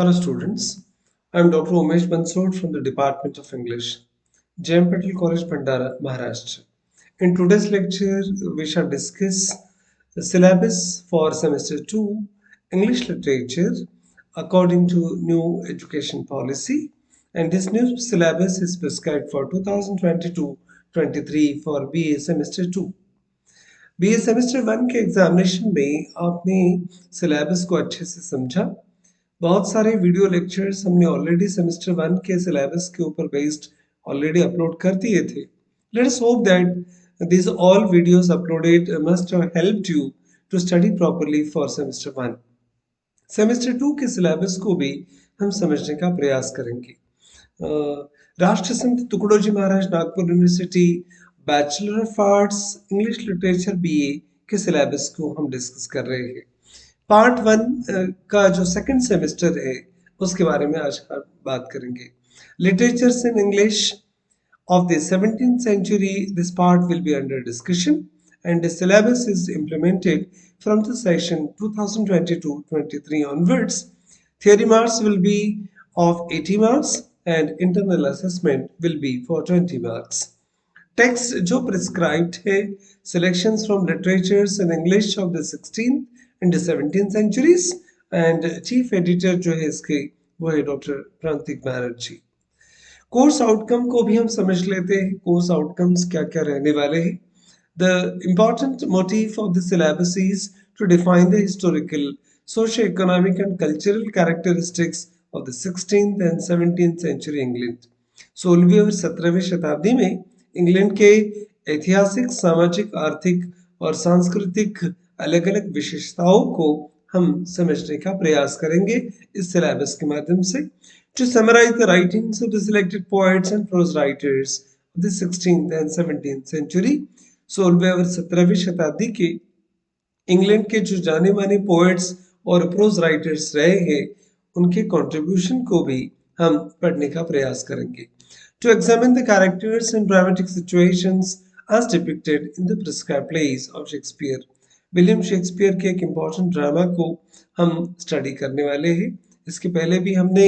Hello students, I am Dr. Umesh Bansod from the Department of English, JM Patel College, Bhandara, Maharashtra. In today's lecture, we shall discuss the syllabus for semester 2 English literature according to new education policy, and this new syllabus is prescribed for 2022-23 for BA semester 2. BA semester one के examination में आपने syllabus को अच्छे से समझा। बहुत सारे video lectures हमने ऑलरेडी सेमेस्टर वन के सिलेबस के ऊपर बेस्ड ऑलरेडी अपलोड कर दिए थे। Let us hope that these all videos uploaded must have helped you to study properly for semester 1. Semester 2 के सिलेबस को भी हम समझने का प्रयास करेंगे। Rashtra Sant Tukdoji Maharaj Nagpur university bachelor of arts English literature BA के सिलेबस को हम डिस्कस कर रहे हैं। पार्ट 1 का जो सेकंड सेमेस्टर है उसके बारे में आज हम बात करेंगे। Literatures in English of the 17th century, this part will be under discussion and the syllabus is implemented from the session 2022-23 onwards. Theory marks will be of 80 marks and internal assessment will be for 20 marks. Text जो prescribed है selections from literatures in English of the 16th and the 17th centuries and chief editor जो है इसके वो है doctor प्रांतिक Banerjee. Course outcome को भी हम समझ लेते हैं। कोर्स आउटकम्स क्या क्या रहने वाले हैं। The important motive of the syllabus is to define the historical socio economic and cultural characteristics of the 16th and 17th century England. 16वीं और 17वीं शताब्दी में इंग्लैंड के ऐतिहासिक, सामाजिक, आर्थिक और सांस्कृतिक अलग अलग विशेषताओं को हम समझने का प्रयास करेंगे इस सिलेबस के माध्यम से। To summarize the writings of the selected poets and prose writers of the 16th and 17th century, 16वीं और 17वीं शताब्दी के इंग्लैंड के जो जाने माने पोएट्स और प्रोज राइटर्स रहे हैं उनके कंट्रीब्यूशन को भी हम पढ़ने का प्रयास करेंगे। To examine the characters and dramatic situations as depicted in the prescribed plays of Shakespeare, William Shakespeare के एक इम्पॉर्टेंट ड्रामा को हम स्टडी करने वाले हैं। इसके पहले भी हमने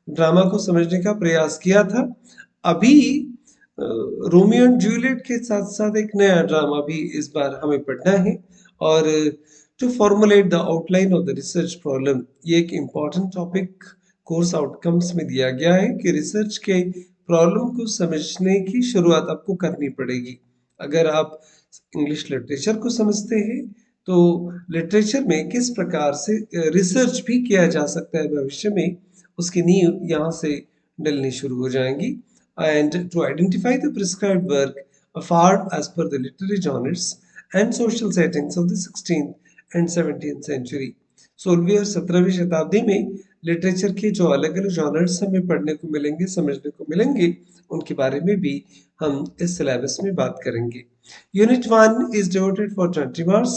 ड्रामा को समझने का प्रयास किया था। अभी रोमियो एंड जूलियट के साथ साथ एक नया ड्रामा भी इस बार हमें पढ़ना है और to formulate the outline of the research problem, ये एक इम्पॉर्टेंट टॉपिक कोर्स आउटकम्स में दिया गया है कि रिसर्च के प्रॉब्लम को समझने की शुरुआत आपको करनी पड़ेगी। अगर आप इंग्लिश लिटरेचर को समझते हैं तो लिटरेचर में किस प्रकार से रिसर्च भी किया जा सकता है भविष्य में, उसकी नींव यहाँ से डलनी शुरू हो जाएंगी। And to identify the prescribed work of art as per the literary genres and social settings of the 16th and 17th century. 16वीं और 17वीं शताब्दी में लिटरेचर के जो अलग अलग जॉनर्स हमें पढ़ने को मिलेंगे, समझने को मिलेंगे, उनके बारे में भी हम इस सिलेबस में बात करेंगे। Unit 1 is devoted for 20 marks.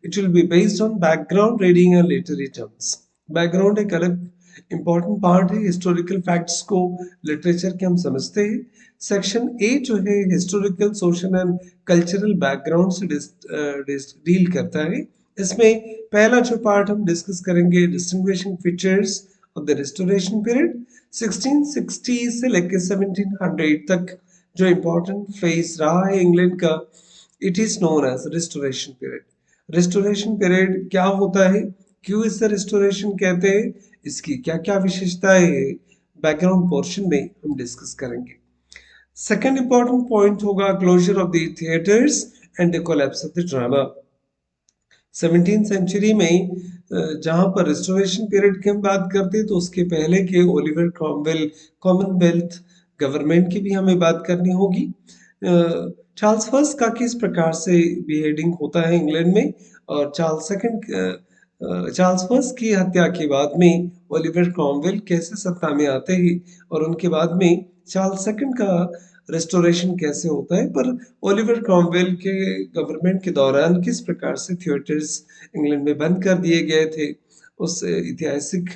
It will be based on background reading and literary terms. Background एक अलग important part है। historical facts को literature के हम समझते हैं। सेक्शन A जो है historical, social and cultural background से डील करता है। इसमें पहला जो पार्ट हम डिस्कस करेंगे distinguishing features of the restoration period 1660 से लेकर 1700 तक जो इम्पोर्टेंट फेज रहा है इंग्लैंड का, it is known as restoration period. Restoration period क्या होता है, क्यों इसे रिस्टोरेशन कहते हैं, इसकी क्या क्या विशेषताएं है, बैकग्राउंड पोर्शन में हम डिस्कस करेंगे। सेकेंड इंपॉर्टेंट पॉइंट होगा closure of the theatres and the collapse of the drama. 17th century में जहां पर रिस्टोरेशन पीरियड की हम बात करते हैं तो उसके पहले के ओलिवर क्रॉमवेल कॉमनवेल्थ गवर्नमेंट की भी हमें बात करनी होगी। चार्ल्स फर्स्ट का किस प्रकार से बिहेडिंग होता है इंग्लैंड में, और चार्ल्स फर्स्ट की हत्या के बाद में ओलिवर क्रॉमवेल कैसे सत्ता में आते हैं और उनके बाद में चार्ल्स सेकंड का रेस्टोरेशन कैसे होता है, पर ओलिवर क्रॉमवेल के गवर्नमेंट के दौरान किस प्रकार से थिएटर्स इंग्लैंड में बंद कर दिए गए थे, उस ऐतिहासिक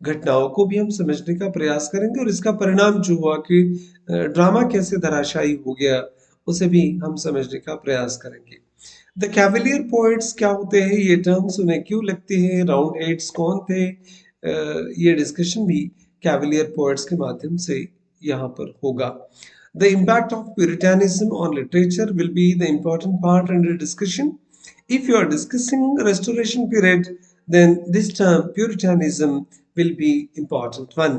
घटनाओं को भी हम समझने का प्रयास करेंगे और इसका परिणाम जो हुआ कि ड्रामा कैसे धराशायी हो गया उसे भी हम समझने का प्रयास करेंगे। द कैवलियर पोएट्स क्या होते हैं, ये टर्म्स उन्हें क्यों लगते हैं, राउंड हेड्स कौन थे, ये डिस्कशन भी कैवलियर पोएट्स के माध्यम से यहाँ पर होगा. The impact of Puritanism on literature will be the important part under discussion. If you are discussing Restoration period, then this term Puritanism will be important one.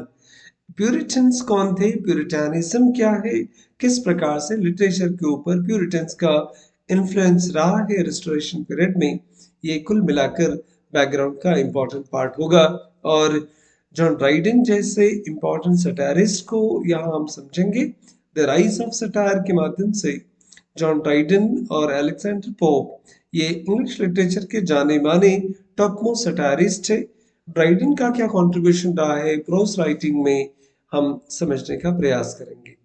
Puritans कौन थे, प्यूरिटानिज्म क्या है, किस प्रकार से लिटरेचर के ऊपर प्यूरिटन्स का इन्फ्लुएंस रहा है रिस्टोरेशन पीरियड में, ये कुल मिलाकर बैकग्राउंड का इम्पोर्टेंट पार्ट होगा. और जॉन ड्राइडन जैसे इम्पोर्टेंट सटायरिस्ट को यहाँ हम समझेंगे. द राइज ऑफ सटायर के माध्यम से जॉन ड्राइडन और अलेक्जेंडर पोप ये इंग्लिश लिटरेचर के जाने माने टॉप मोस्ट सटायरिस्ट है. ड्राइडन का क्या कंट्रीब्यूशन रहा है प्रोस राइटिंग में, हम समझने का प्रयास करेंगे.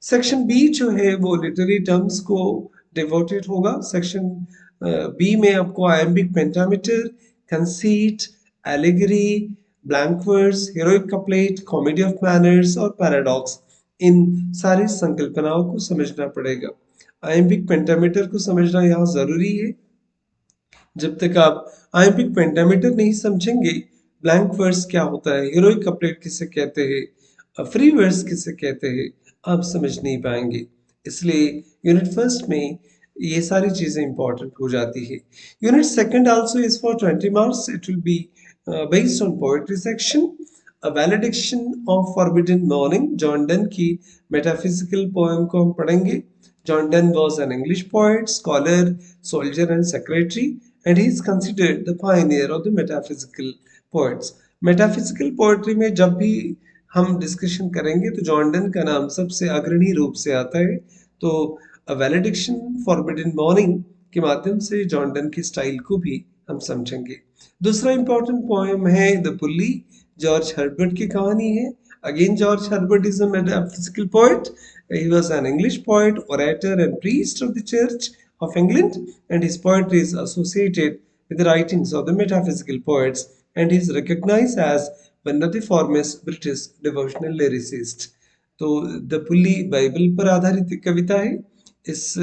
सेक्शन बी जो है वो लिटरेरी टर्म्स को डिवोटेड होगा. सेक्शन बी में आपको iambic pentameter, conceit, allegory, blank verse, heroic couplet, comedy of manners और पैराडॉक्स, इन सारी संकल्पनाओं को समझना पड़ेगा. आयम्बिक पेंटामीटर को समझना यहाँ जरूरी है. जब तक आप आयम्बिक पेंटामीटर नहीं समझेंगे, ब्लैंक वर्स क्या होता है, हीरोइक कपलेट किसे कहते हैं, फ्री वर्स किसे कहते हैं, आप समझ नहीं पाएंगे. इसलिए यूनिट फर्स्ट में ये सारी चीजें इंपॉर्टेंट हो जाती है. Unit second also is for 20 marks. It will be based on poetry section. A valediction of forbidden morning, John Donne की मेटाफिजिकल पोएम को हम पढ़ेंगे. John Donne was an English poet, scholar, soldier and secretary, and he is considered the pioneer of the metaphysical poets. Metaphysical poetry में जब भी हम discussion करेंगे तो जॉन डन का नाम सबसे अग्रणी रूप से आता है. तो अ वैलेडिक्शन फॉरबिडन मॉर्निंग के माध्यम से जॉन डन की स्टाइल को भी हम समझेंगे. दूसरा इंपॉर्टेंट पोएम है द पुल्ली, जॉर्ज हर्बर्ट की कहानी है. Again George Herbert is a metaphysical poet. He was an English poet, orator and priest of the Church of England, and his poetry is associated with the writings of the metaphysical poets, and he is recognized as one of the foremost British devotional lyricists. तो the pulley Bible पर आधारित एक कविता है. इस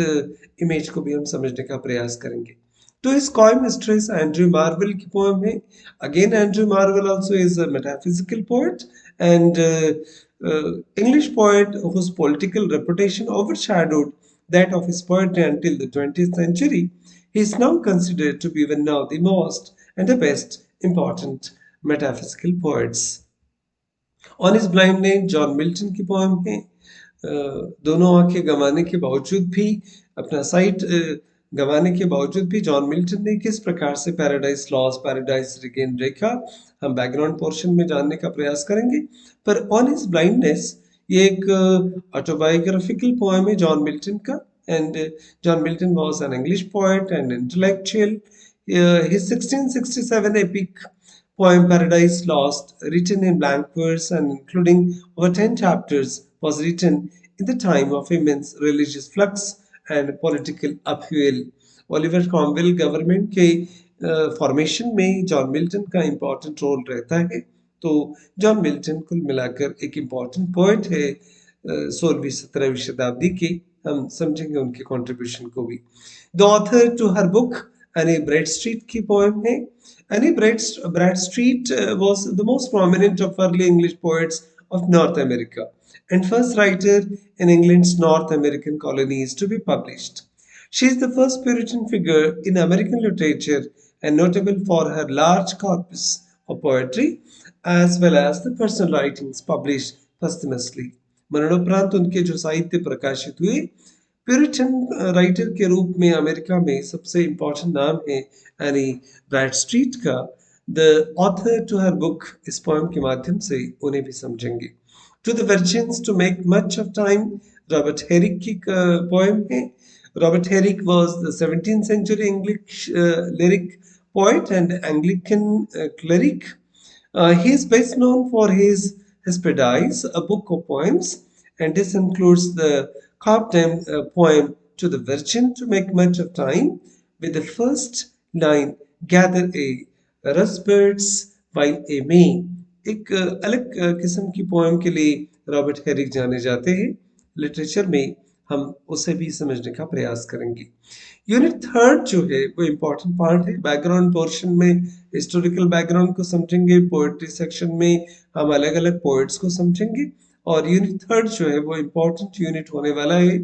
image को भी हम समझने का प्रयास करेंगे. तो इस कॉइम मिस्ट्रेस एंड्रयू मार्वेल की पोएम है. Again Andrew marvel also is a metaphysical poet and English poet whose political reputation overshadowed that of his poetry until the 20th century. He is now considered to be one of the most and the best important metaphysical poets. On is blind ने John Milton की poem है. दोनों आंखें गंवाने के बावजूद भी, अपना साइट गंवाने के बावजूद भी जॉन मिल्टन ने किस प्रकार से पैराडाइज लॉस्ट, पैराडाइज रिगेन देखा, हम बैकग्राउंड पोर्शन में जानने का प्रयास करेंगे. पर ऑन हिज ब्लाइंडनेस ये एक ऑटोबायोग्राफिकल पोएम है जॉन मिल्टन का. And John Milton was an English poet and intellectual. His 1667 epic poem Paradise Lost, written in blank verse and including over 10 chapters, was written in the time of immense religious flux and political upheaval. Oliver Cromwell government के formation में John Milton का important role रहता है. तो John Milton कुल मिलाकर एक important poet है 16वीं-17वीं शताब्दी के. हम समझेंगे उनके कंट्रीब्यूशन को भी. The author to her book Annie Bradstreet की पोएम है. Annie Bradstreet was the most prominent of early English poets of North America and first writer in England's North American colonies to be published. She is the first Puritan figure in American literature and notable for her large corpus of poetry as well as the personal writings published posthumously. मरणोपरांत उनके जो साहित्य प्रकाशित हुए, Puritan writer के रूप में America में सबसे इम्पोर्टेंट नाम है एनी ब्रैडस्ट्रीट का. The author to her book, इस पोएम के माध्यम से उन्हें भी समझेंगे. To the virgins to make much of time, Robert Herrick की पोएम है. Robert Herrick was the 17th century English lyric poet and Anglican cleric. He is best known for his Hesperides, a book of poems, and this includes the carved poem to the Virgin to make much of time, with the first line gather a rusbirds while a May. एक अलग किस्म की poem के लिए Robert Herrick जाने जाते हैं. Literature में हम उसे भी समझने का प्रयास करेंगे। यूनिट थर्ड जो है वो इम्पोर्टेंट पार्ट है। बैकग्राउंड पोर्शन में हिस्टोरिकल बैकग्राउंड को समझेंगे, पोएट्री सेक्शन में हम अलग अलग पोएट्स को समझेंगे, और यूनिट थर्ड जो है वो इम्पोर्टेंट यूनिट होने वाला है।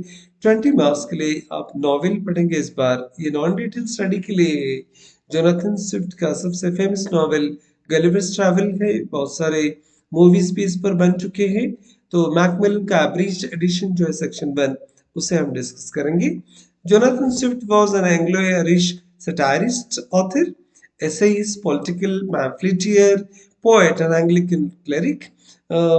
20 मार्क्स के लिए आप नॉवेल पढ़ेंगे इस बार, ये नॉन डिटेल स्टडी के लिए है। जोनाथन स्विफ्ट का सबसे फेमस नॉवेल गलिवर्स ट्रैवल है, बहुत सारे मूवीज भी इस पर बन चुके हैं। तो मैकमिलन का एब्रिज्ड एडिशन जो है सेक्शन 1, उसे हम डिस्कस करेंगे। Jonathan Swift was an Anglo-Irish satirist, author, essayist, political pamphleteer, poet, and Anglican cleric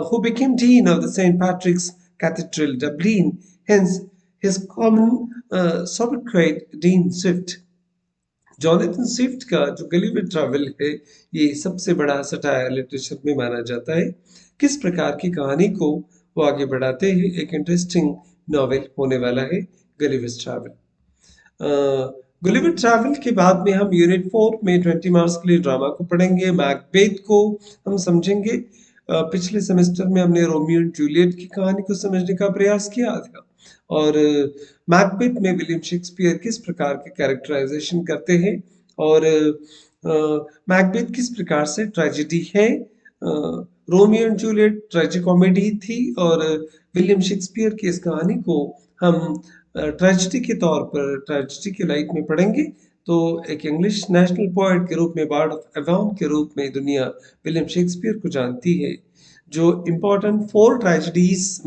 who became dean of the St. Patrick's Cathedral, Dublin. Hence, his common sobriquet, Dean Swift. Jonathan Swift का जो Gulliver travel है, ये सबसे बड़ा satire literature में माना जाता है। किस प्रकार की कहानी को वो आगे बढ़ाते हैं, एक इंटरेस्टिंग नॉवेल होने वाला है गलिवर ट्रैवल। गुलिवर ट्रैवल के बाद में हम यूनिट 4 में 20 मार्क्स के लिए ड्रामा को पढ़ेंगे, मैकबेथ को हम समझेंगे। पिछले सेमेस्टर में हमने रोमियो एंड जूलियट की कहानी को समझने का प्रयास किया था, और मैकबेथ में विलियम शेक्सपियर किस प्रकार के कैरेक्टराइजेशन करते हैं, और मैकबेथ किस प्रकार से ट्रेजेडी है। Romeo and Juliet tragic comedy थी, और विलियम शेक्सपियर की इस कहानी को हम ट्रेजेडी के तौर पर, ट्रेजेडी के लाइट में पढ़ेंगे। तो एक इंग्लिश नेशनल पोएट के रूप में, बार्ड ऑफ एवॉन के रूप में दुनिया विलियम शेक्सपियर को जानती है। जो इम्पोर्टेंट 4 ट्रेजेडीज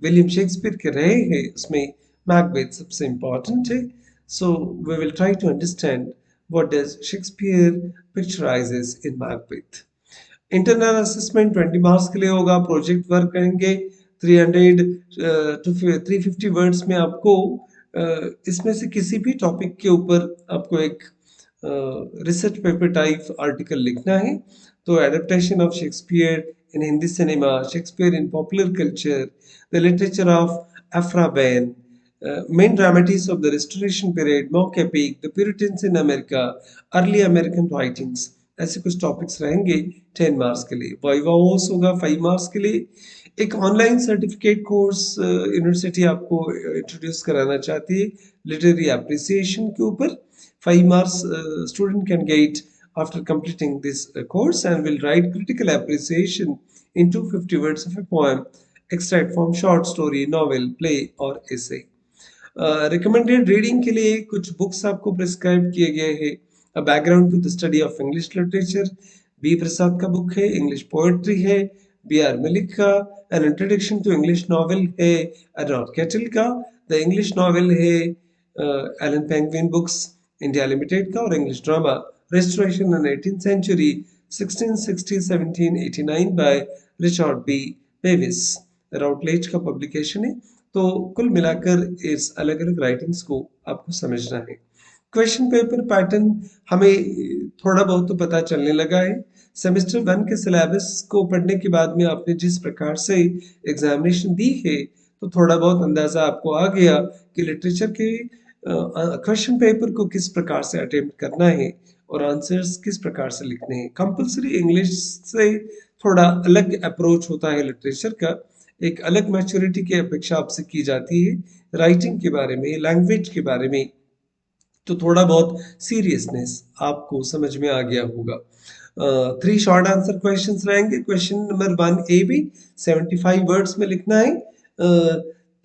विलियम शेक्सपियर के रहे हैं, उसमें मैकबेथ सबसे इम्पोर्टेंट है। So we will try to understand what does Shakespeare picturizes in Macbeth. Internal assessment 20 marks के लिए होगा, प्रोजेक्ट वर्क करेंगे 300 टू 350 वर्ड्स में। आपको इसमें से किसी भी टॉपिक के ऊपर आपको एक रिसर्च पेपर टाइप आर्टिकल लिखना है। तो adaptation of Shakespeare in Hindi cinema, Shakespeare in popular culture, the literature of Aphra Behn, main dramatists of the Restoration period, mock epic, the Puritans in America, early American writings, ऐसे कुछ topics रहेंगे 10 marks के लिए। Viva होस होगा 5 marks के लिए। एक ऑनलाइन सर्टिफिकेट कोर्स यूनिवर्सिटी आपको इंट्रोड्यूस कराना चाहती है लिटरेरी एप्रिसिएशन के ऊपर। 5 marks student can get after completing this course, and will write critical appreciation in 250 words of a poem, extract from short story, novel, play or essay. Recommended reading के लिए कुछ books आपको prescribe किए गए हैं। A background to the study of English literature, B Prasad का book है, English poetry है, बी आर मलिक का an introduction to English novel है, एडवर्ड केटल का द इंग्लिश नॉवेल है, Allen Penguin Books India Limited का, और English drama restoration in 18th century 1660-1789 by Richard B Davis, Routledge का publication है। तो कुल मिलाकर इस अलग अलग राइटिंग्स को आपको समझना है। क्वेश्चन पेपर पैटर्न हमें थोड़ा बहुत तो पता चलने लगा है। सेमेस्टर 1 के सिलेबस को पढ़ने के बाद में आपने जिस प्रकार से एग्जामिनेशन दी है, तो थोड़ा बहुत अंदाजा आपको आ गया कि लिटरेचर के क्वेश्चन पेपर को किस प्रकार से अटेम्प्ट करना है और आंसर्स किस प्रकार से लिखने हैं। कंपल्सरी इंग्लिश से थोड़ा अलग अप्रोच होता है लिटरेचर का, एक अलग मैच्योरिटी की अपेक्षा आपसे की जाती है राइटिंग के बारे में, लैंग्वेज के बारे में। तो थोड़ा बहुत सीरियसनेस आपको समझ में आ गया होगा। 3 शॉर्ट आंसर क्वेश्चंस रहेंगे। Question number 1 A B 75 words में लिखना है।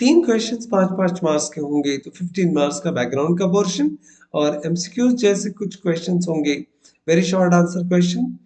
3 क्वेश्चंस 5-5 मार्क्स के होंगे, तो 15 मार्क्स का बैकग्राउंड का पोर्शन, और एमसीक्यूज जैसे कुछ क्वेश्चंस होंगे, वेरी शॉर्ट आंसर क्वेश्चन।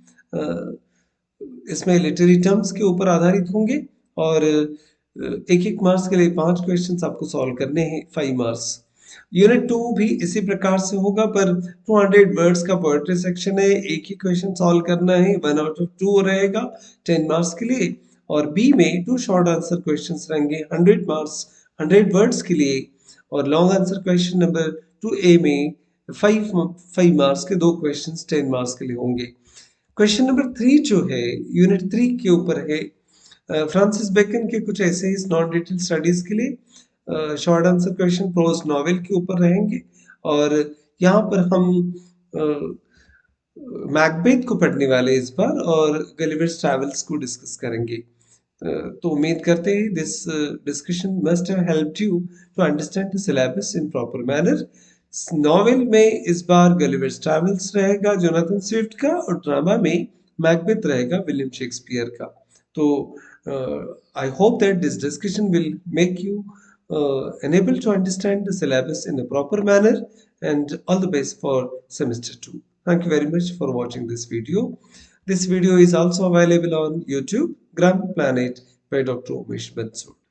इसमें लिटरेरी टर्म्स के ऊपर आधारित होंगे, और एक एक मार्क्स के लिए 5 क्वेश्चंस आपको सॉल्व करने हैं, 5 मार्क्स। यूनिट 2 भी इसी प्रकार से होगा, पर 200 वर्ड्स का पोएट्री सेक्शन है, एक ही क्वेश्चन सॉल्व करना है, 1 आउट ऑफ 2 रहेगा 10 मार्क्स के लिए। और बी में 2 शॉर्ट आंसर क्वेश्चंस रहेंगे 100 मार्क्स 100 वर्ड्स के लिए, और लॉन्ग आंसर क्वेश्चन नंबर 2 ए में 5 मार्क्स के 2 क्वेश्चंस 10 मार्क्स के लिए होंगे। क्वेश्चन नंबर 3 जो है यूनिट 3 के ऊपर है, फ्रांसिस बेकन के कुछ ऐसे ही नॉन डिटेल स्टडीज के लिए short answer question prose novel के ऊपर रहेंगे, और यहाँ पर हम मैकबेथ को पढ़ने वाले इस बार, और गलिवर्स ट्रैवल्स को डिस्कस करेंगे। तो उम्मीद करते हैं this discussion must have helped you to understand the syllabus in proper manner. Novel में इस बार गलिवर्स ट्रैवल्स रहेगा जोनाथन स्विफ्ट का, और ड्रामा में मैकबेथ रहेगा विलियम शेक्सपियर का। तो I hope that this discussion will make you enable to understand the syllabus in a proper manner, and all the best for semester 2. Thank you very much for watching this video. This video is also available on YouTube, Grammar Planet by Dr. Umesh Bansal.